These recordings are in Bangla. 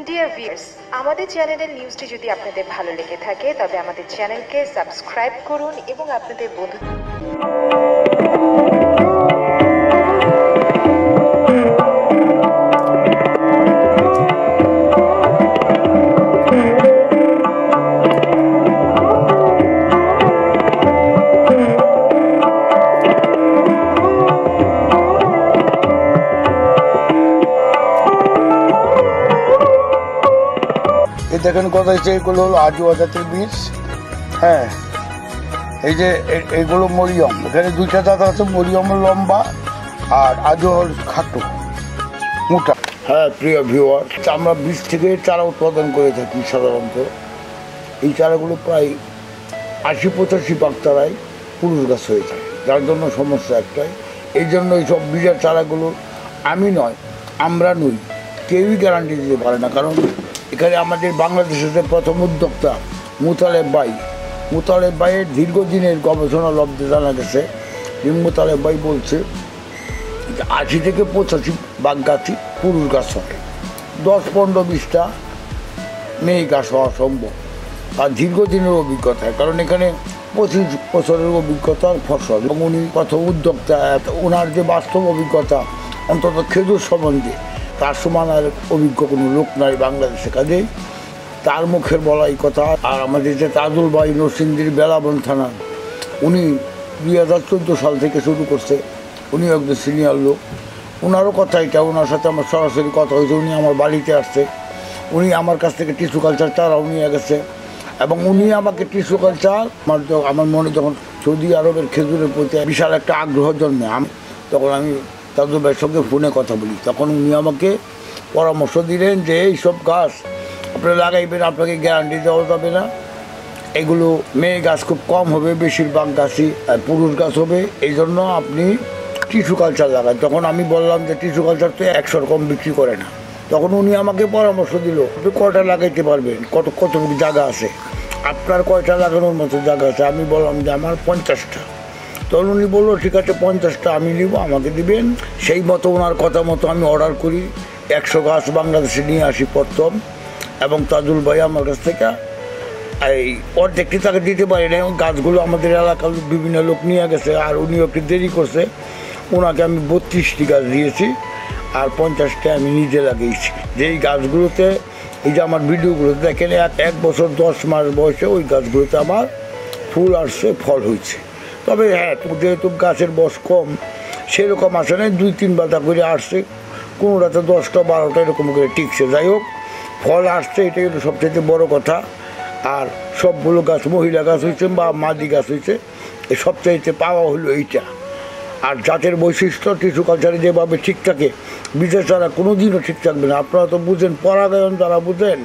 ডিয়ার ভিউয়ার্স, আমাদের চ্যানেলের নিউজটি যদি আপনাদের ভালো লেগে থাকে তবে আমাদের চ্যানেলকে সাবস্ক্রাইব করুন এবং আপনাদের বন্ধু দেখেন কথা হচ্ছে এগুলো হলো আজু জাতের বীজ। হ্যাঁ, এই যে এগুলো মরিয়ম, এখানে দুইটা জাত আছে, মরিয়ম লম্বা আর আজু হল খাটো মোটা। হ্যাঁ প্রিয় ভিউয়ার, আমরা বীজ থেকে চারা উৎপাদন করে থাকি সাধারণত। এই চারাগুলো প্রায় ৮০-৮৫ চারাই পুরুষ গাছ হয়ে যায়, যার জন্য সমস্যা একটাই। এই জন্য এইসব বীজের চারাগুলো আমি নয়, আমরা নই, কেউই গ্যারান্টি দিতে পারে না। কারণ এখানে আমাদের বাংলাদেশের প্রথম উদ্যোক্তা মুতালেব ভাইয়ের দীর্ঘদিনের গবেষণা লব্ধে জানা গেছে যে মুতালেব ভাই বলছে ৮০ থেকে ৮৫ বাগ গাছই পুরুষ গাছ হয়, ১০-১৫-২০টা মেয়ে গাছ হওয়া সম্ভব। তার দীর্ঘদিনের অভিজ্ঞতা, কারণ এখানে ২৫ বছরের অভিজ্ঞতার ফসল, এবং উনি প্রথম উদ্যোক্তা। ওনার যে বাস্তব অভিজ্ঞতা অন্তত খেজুর সম্বন্ধে, তার সমান আর অভিজ্ঞ কোনো লোক নাই বাংলাদেশে। কাজেই তার মুখের বলা এই কথা। আর আমাদের যে তাজুল ভাই নরসিংদীর বেলাবন থানা, উনি ২০১৪ সাল থেকে শুরু করছে, উনি একজন সিনিয়র লোক। ওনারও কথা এটা, ওনার সাথে আমার সরাসরি কথা হয়েছে। উনি আমার বাড়িতে আসছে, উনি আমার কাছ থেকে টিস্যু কালচার চারাও নিয়ে গেছে, এবং উনি আমাকে টিস্যু কালচার আমার মনে যখন সৌদি আরবের খেজুরের প্রতি বিশাল একটা আগ্রহ জন্মে, তখন আমি তাজুল ভাইয়ের সঙ্গে ফোনে কথা বলি। তখন উনি আমাকে পরামর্শ দিলেন যে এইসব গাছ আপনি লাগাইবেন, আপনাকে গ্যারান্টি দেওয়া যাবে না, এগুলো মেয়ে গাছ খুব কম হবে, বেশিরভাগ গাছই পুরুষ গাছ হবে, এই জন্য আপনি টিস্যু কালচার লাগান। তখন আমি বললাম যে টিস্যু কালচার তো ১০০ কম বিক্রি করে না। তখন উনি আমাকে পরামর্শ দিল, আপনি কয়টা লাগাইতে পারবেন, কতটুকু জায়গা আছে, আপনার কয়টা লাগানোর মতো জায়গা আছে। আমি বললাম যে আমার ৫০টা। তখন উনি বললো ঠিক আছে ৫০টা আমি নিব, আমাকে দিবেন। সেই মতো ওনার কথা মতো আমি অর্ডার করি, ১০০ গাছ বাংলাদেশে নিয়ে আসি প্রথম। এবং তাজুল ভাই আমার কাছ থেকে এই অর্ধেকটি তাকে দিতে পারি না, এবং গাছগুলো আমাদের এলাকার বিভিন্ন লোক নিয়ে গেছে, আর উনিও একটু দেরি করছে। ওনাকে আমি ৩২টি গাছ দিয়েছি, আর ৫০টা আমি নিজে লাগিয়েছি। যেই গাছগুলোতে এই যে আমার ভিডিওগুলো দেখেন, ১ বছর ১০ মাস বয়সে ওই গাছগুলোতে আমার ফুল আসছে, ফল হয়েছে। তবে হ্যাঁ, যেহেতু গাছের বয়স কম, সেরকম আসে না, ২-৩ পাতা করে আসছে, কোনোটাতে ১০টা ১২টা এরকম করে টিকছে। যাই হোক, ফল আসছে, এটাই হলো সবচেয়ে বড় কথা। আর সবগুলো গাছ মহিলা গাছ হয়েছে বা মাদি গাছ হয়েছে, এই সবচাইতে পাওয়া হলো এইটা। আর জাতের বৈশিষ্ট্য টিস্যু কালচারে যেভাবে ঠিক থাকে, বীজের ছাড়া কোনো দিনও ঠিক থাকবে না। আপনারা তো বুঝেন, পরাগায়ন যারা বুঝেন,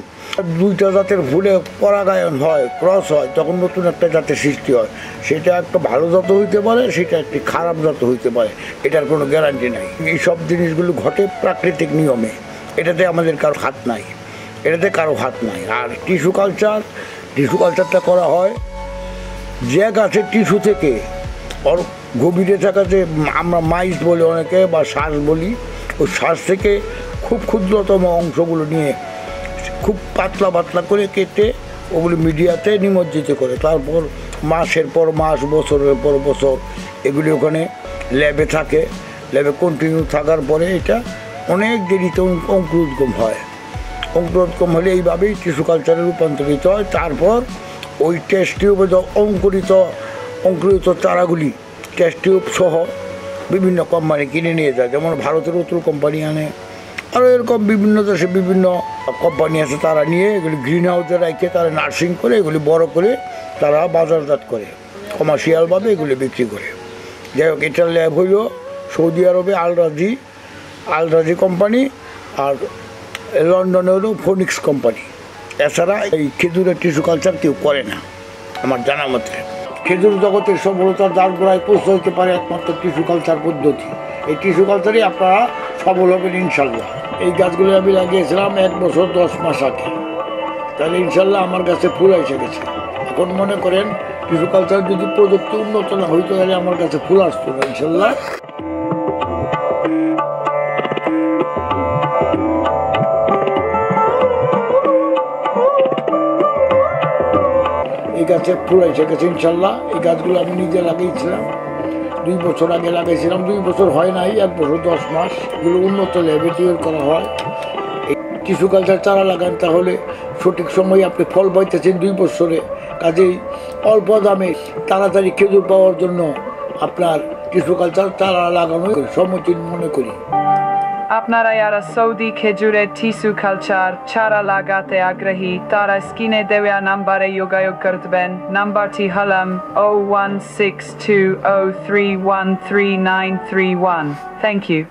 দুইটা জাতের ফুলে পরাগায়ন হয়, ক্রস হয়, তখন নতুন একটা জাতের সৃষ্টি হয়। সেটা একটা ভালো জাত হইতে পারে, সেটা একটি খারাপ জাত হইতে পারে, এটার কোনো গ্যারান্টি নাই। এই সব জিনিসগুলো ঘটে প্রাকৃতিক নিয়মে, এটাতে আমাদের কারো হাত নাই, আর টিস্যু কালচারটা করা হয় যে গাছের টিস্যু থেকে, ওর গভীরে থাকা যে আমরা মাইস বলি অনেকে বা শ্বাস বলি, ওই শ্বাস থেকে খুব ক্ষুদ্রতম অংশগুলো নিয়ে খুব পাতলা করে কেটে ওগুলো মিডিয়াতে নিমজ্জিত করে, তারপর মাসের পর মাস, বছরের পর বছর এগুলি ওখানে ল্যাবে থাকে। ল্যাবে কন্টিনিউ থাকার পরে এটা অনেক দেরিতে অঙ্কুরোদ্গম হয়। অঙ্কুরোদ্গম হলে এইভাবেই টিস্যু কালচারে রূপান্তরিত হয়। তারপর ওই টেস্ট টিউবে অঙ্কুরিত চারাগুলি টেস্ট টিউব সহ বিভিন্ন কোম্পানি কিনে নিয়ে যায়, যেমন ভারতের অতুল কোম্পানি আনে, আরও এরকম বিভিন্ন দেশে বিভিন্ন কোম্পানি আছে, তারা নিয়ে এগুলি গ্রিন হাউসে রেখে তারা নার্সিং করে এগুলি বড় করে তারা বাজারজাত করে, কমার্শিয়ালভাবে এগুলি বিক্রি করে। যাই হোক, এটার ল্যাব হইল সৌদি আরবে আলরাজি কোম্পানি, আর লন্ডনে হলো ফোনিক্স কোম্পানি। এছাড়া এই খেজুরের টিস্যু কালচার কেউ করে না আমার জানা মতে। খেজুর জগতের সফলতার দ্বারগোড়ায় পৌঁছে হতে পারে একমাত্র টিস্যু কালচার পদ্ধতি। এই টিস্যু কালচারই আপনারা সফল হবেন ইনশাল্লাহ। এই গাছগুলো আমি লাগিয়েছিলাম ১ বছর ১০ মাস আগে, তাহলে ইনশাল্লাহ আমার কাছে ফুল এসে গেছে। এখন মনে করেন টিস্যু কালচার যদি প্রযুক্তি উন্নত না হইতো, তাহলে আমার কাছে ফুল আসতো না ইনশাল্লাহ। এই গাছে ফুল এসে গেছে ইনশাল্লাহ। এই গাছগুলো আমি নিজে লাগিয়েছিলাম, 2 বছর আগে লাগাইছিলাম, 2 বছর হয় নাই, 1 বছর 10 মাস। এগুলো উন্নত লেভেলে তৈরি করা হয়। এই টিস্যু কালচার চারা লাগান, তাহলে সঠিক সময়ে আপনি ফল পাইতেছেন 2 বছরে। কাজেই অল্প দামে তাড়াতাড়ি খেজুর পাওয়ার জন্য আপনার টিস্যু কালচার চারা লাগানো সমীচীন মনে করি। আপনারা যারা সৌদি খেজুরের টিস্যু কালচার চারা লাগাতে আগ্রহী তারা স্ক্রিনে দেওয়া নাম্বারে যোগাযোগ করবেন। নাম্বারটি হলাম 01620313931। Thank you.